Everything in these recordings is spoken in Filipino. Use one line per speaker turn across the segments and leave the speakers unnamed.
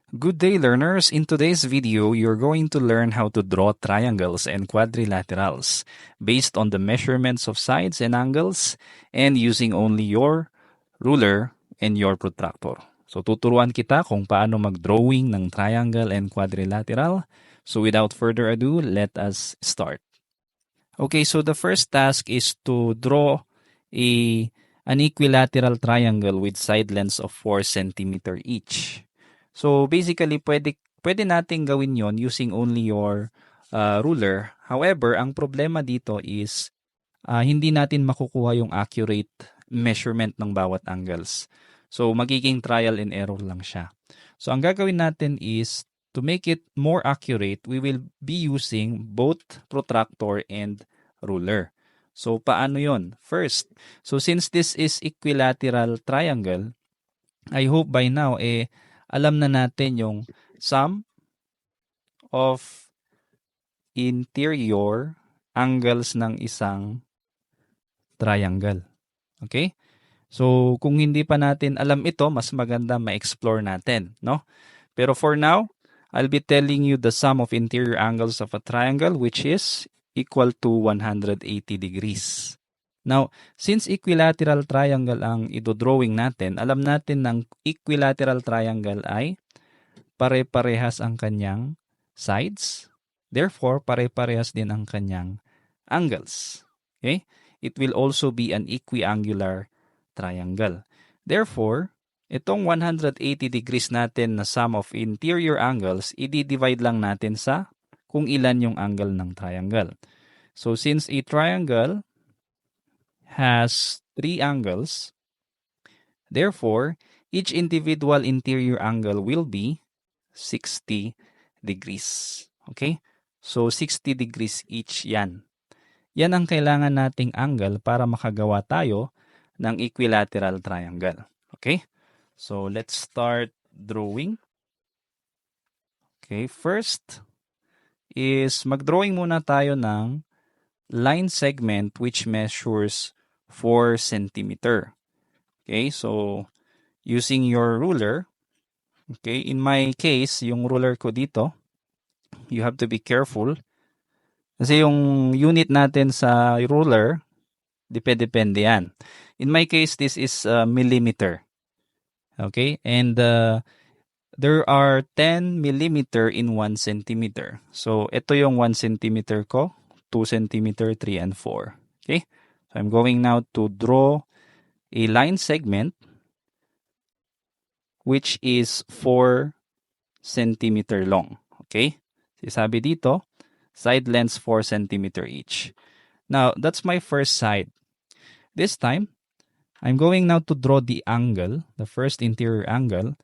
Good day, learners. In today's video, you're going to learn how to draw triangles and quadrilaterals based on the measurements of sides and angles and using only your ruler and your protractor. So tuturuan kita kung paano mag-drawing ng triangle and quadrilateral. So without further ado, let us start. Okay, so the first task is to draw an equilateral triangle with side lengths of 4 cm each. So basically, pwede nating gawin yon using only your ruler. However, ang problema dito is hindi natin makukuha yung accurate measurement ng bawat angles. So magiging trial and error lang siya. So ang gagawin natin is to make it more accurate, we will be using both protractor and ruler. So paano yon? First, so since this is equilateral triangle, I hope by now alam na natin yung sum of interior angles ng isang triangle. Okay? So, kung hindi pa natin alam ito, mas maganda ma-explore natin, no? Pero for now, I'll be telling you the sum of interior angles of a triangle which is equal to 180 degrees. Now, since equilateral triangle ang idodrawing natin, alam natin ng equilateral triangle ay pare-parehas ang kanyang sides. Therefore, pare-parehas din ang kanyang angles. Okay? It will also be an equiangular triangle. Therefore, itong 180 degrees natin na sum of interior angles, i-divide lang natin sa kung ilan yung angle ng triangle. So, since a triangle has 3 angles, therefore, each individual interior angle will be 60 degrees. Okay? So, 60 degrees each yan. Yan ang kailangan nating angle para makagawa tayo ng equilateral triangle. Okay? So, let's start drawing. Okay, first is mag-drawing muna tayo ng line segment which measures 4 cm. Okay, so using your ruler, okay, in my case, yung ruler ko dito, you have to be careful. Kasi yung unit natin sa ruler, depende yan. In my case, this is millimeter. Okay, and there are 10 millimeter in 1 centimeter. So, ito yung 1 centimeter ko, 2 centimeter, 3, and 4. Okay, so I'm going now to draw a line segment which is 4 centimeter long. Okay? Sabi dito, side lengths 4 centimeter each. Now, that's my first side. This time, I'm going now to draw the angle, the first interior angle,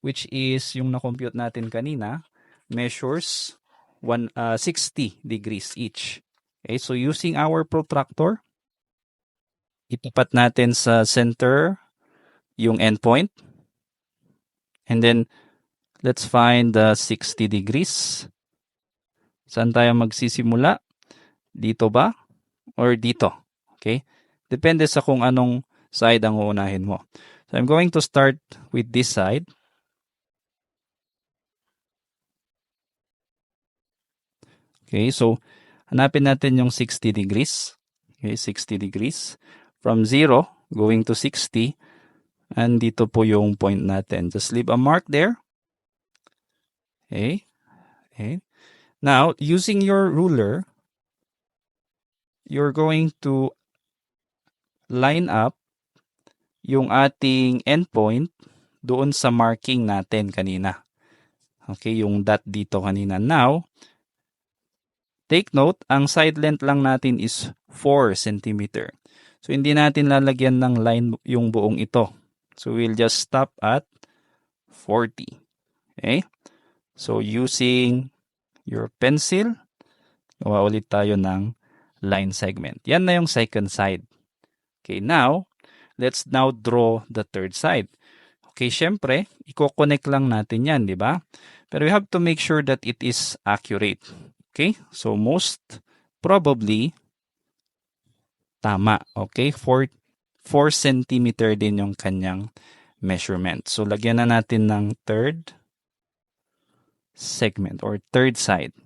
which is yung na-compute natin kanina, measures 60 degrees each. Okay? So, using our protractor, itapat natin sa center yung endpoint. And then, let's find the 60 degrees. Saan tayo magsisimula? Dito ba? Or dito? Okay? Depende sa kung anong side ang uunahin mo. So, I'm going to start with this side. Okay, so, hanapin natin yung 60 degrees. Okay, 60 degrees. From 0, going to 60. And dito po yung point natin. Just leave a mark there. Okay. Okay. Now, using your ruler, you're going to line up yung ating endpoint doon sa marking natin kanina. Okay, yung dot dito kanina. Now, take note, ang side length lang natin is 4 cm. So, hindi natin lalagyan ng line yung buong ito. So, we'll just stop at 40. Okay? So, using your pencil, gawa ulit tayo ng line segment. Yan na yung second side. Okay, now, let's now draw the third side. Okay, syempre, i-connect lang natin yan, di ba? Pero we have to make sure that it is accurate. Okay, so most probably, tama. Okay, 4 centimeter din yung kanyang measurement. So, lagyan na natin ng third segment or third side.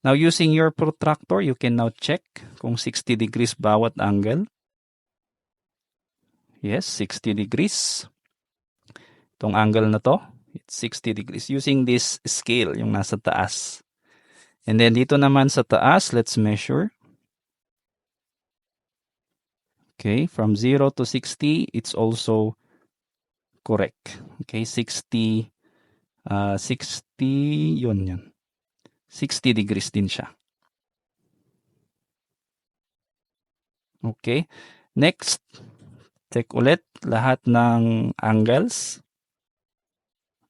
Now, using your protractor, you can now check kung 60 degrees bawat angle. Yes, 60 degrees. Itong angle na to, it's 60 degrees. Using this scale, yung nasa taas. And then dito naman sa taas, let's measure. Okay, from 0 to 60, it's also correct. Okay, 60, 60, yun. 60 degrees din siya. Okay, next, check ulit lahat ng angles.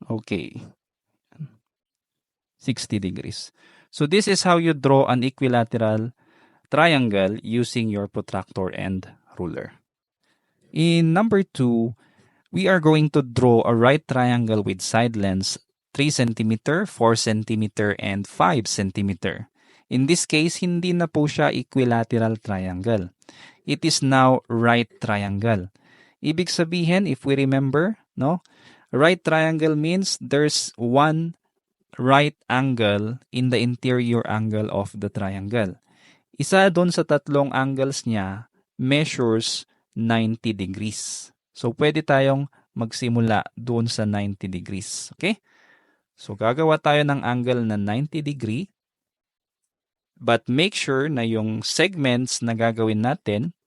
Okay, 60 degrees. So this is how you draw an equilateral triangle using your protractor and ruler. In number 2, we are going to draw a right triangle with side lengths 3 cm, 4 cm, and 5 cm. In this case, hindi na po siya equilateral triangle. It is now right triangle. Ibig sabihin, if we remember, no, right triangle means there's one right angle in the interior angle of the triangle. Isa doon sa tatlong angles niya measures 90 degrees. So, pwede tayong magsimula doon sa 90 degrees. Okay? So, gagawa tayo ng angle na 90 degree. But make sure na yung segments na gagawin natin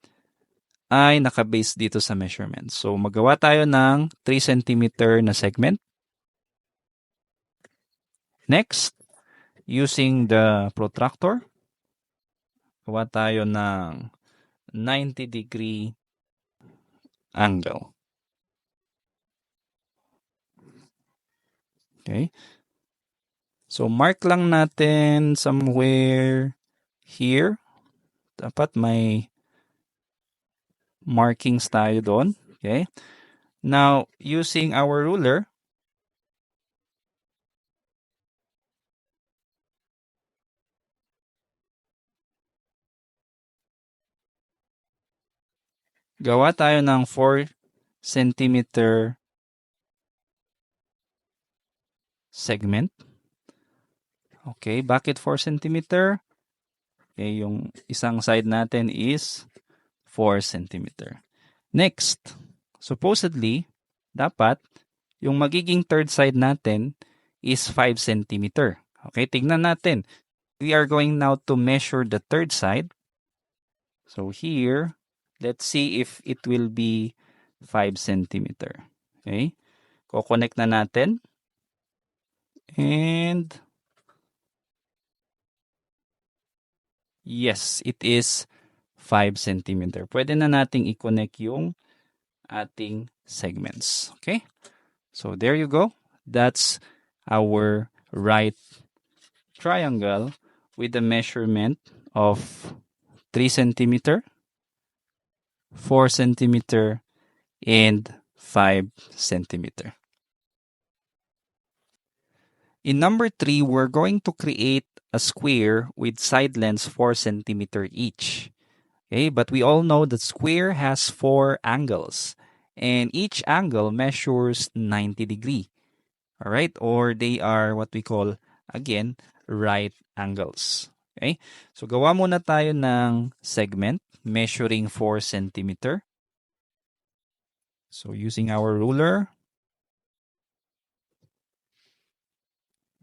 ay nakabase dito sa measurement. So, magawa tayo ng 3 cm na segment. Next, using the protractor, gawa tayo ng 90 degree angle. Okay. So, mark lang natin somewhere here. Dapat may markings tayo doon. Okay. Now, using our ruler, gawa tayo ng 4 cm segment. Okay, bakit 4 cm? Okay, yung isang side natin is 4 cm. Next, supposedly, dapat yung magiging third side natin is 5 cm. Okay, tignan natin. We are going now to measure the third side. So here, let's see if it will be 5 cm. Okay, ko-connect na natin. And yes, it is 5 cm. Pwede na nating i-connect yung ating segments. Okay? So there you go. That's our right triangle with a measurement of 3 cm, 4 cm, and 5 cm. In number 3, we're going to create a square with side lengths 4 cm each. Okay, but we all know that square has 4 angles and each angle measures 90 degree. All right, or they are what we call, again, right angles. Okay, so gawa muna tayo ng segment measuring 4 cm. So using our ruler.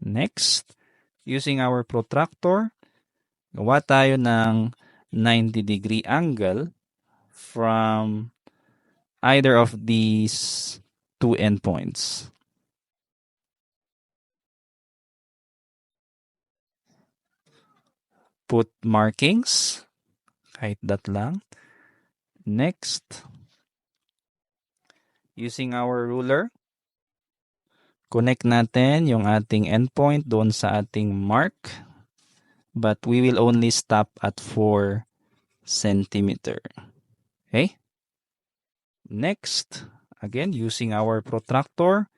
Next, using our protractor, gawa tayo ng 90 degree angle from either of these two endpoints. Put markings, kahit that lang. Next, using our ruler, connect natin yung ating endpoint doon sa ating mark, but we will only stop at 4 cm. Okay? Next, again, using our protractor,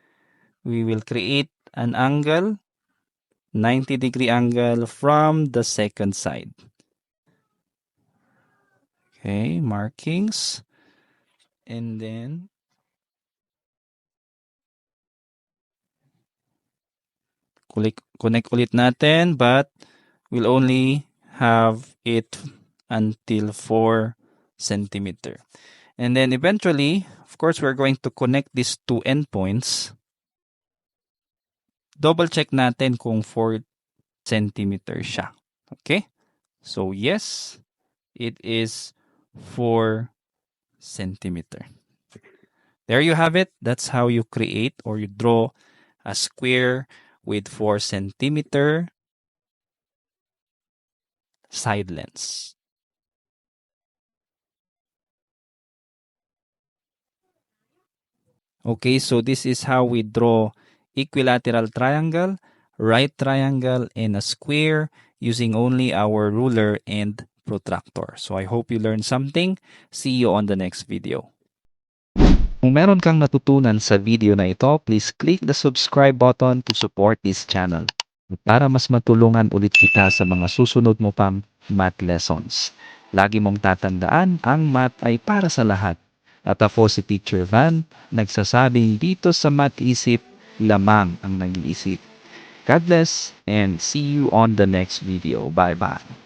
we will create an angle, 90 degree angle from the second side. Okay, markings. And then Connect ulit natin, but we'll only have it until 4 centimeter. And then eventually, of course, we're going to connect these two endpoints. Double check natin kung 4 centimeter siya. Okay? So yes, it is 4 centimeter. There you have it. That's how you create or you draw a square with 4 centimeter side lengths. Okay, so this is how we draw equilateral triangle, right triangle, and a square using only our ruler and protractor. So I hope you learned something. See you on the next video. Kung meron kang natutunan sa video na ito, please click the subscribe button to support this channel para mas matulungan ulit kita sa mga susunod mo pang math lessons. Lagi mong tatandaan, ang math ay para sa lahat. At ako si Teacher Van, nagsasabing dito sa Math Isip, lamang ang nag-iisip. God bless and see you on the next video. Bye-bye.